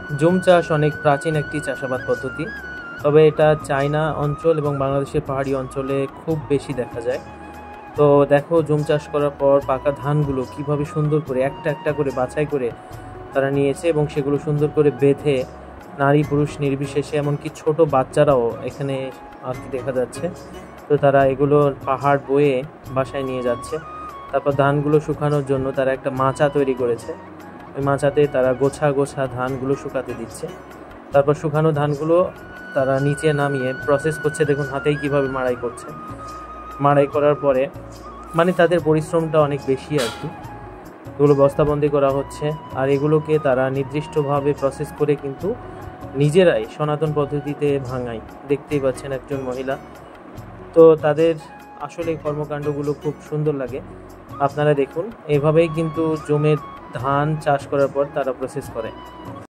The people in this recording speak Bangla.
জুম চাষ অনেক প্রাচীন একটি চাষাবাদ পদ্ধতি, তবে এটা চায়না অঞ্চল এবং বাংলাদেশের পাহাড়ি অঞ্চলে খুব বেশি দেখা যায়। তো দেখো, জুম চাষ করার পর পাকা ধানগুলো কিভাবে সুন্দর করে একটা একটা করে বাছাই করে তারা নিয়েছে এবং সেগুলো সুন্দর করে বেঁধে নারী পুরুষ নির্বিশেষে এমনকি ছোট বাচ্চারাও এখানে আর কি দেখা যাচ্ছে। তো তারা এগুলো পাহাড় বয়ে বাসায় নিয়ে যাচ্ছে। তারপর ধানগুলো শুকানোর জন্য তারা একটা মাচা তৈরি করেছে। ওই মাচাতে তারা গোছা গোছা ধানগুলো শুকাতে দিচ্ছে। তারপর শুকানো ধানগুলো তারা নিচে নামিয়ে প্রসেস করছে। দেখুন হাতেই কিভাবে মাড়াই করছে। মাড়াই করার পরে মানে তাদের পরিশ্রমটা অনেক বেশি আর কি। এগুলো বস্তাবন্দি করা হচ্ছে, আর এগুলোকে তারা নির্দিষ্টভাবে প্রসেস করে কিন্তু নিজেরাই সনাতন পদ্ধতিতে ভাঙায়। দেখতেই পাচ্ছেন একজন মহিলা। তো তাদের আসলে কর্মকাণ্ডগুলো খুব সুন্দর লাগে। আপনারা দেখুন, এভাবেই কিন্তু জমির ধান চাষ করার পর তারা প্রসেস করে।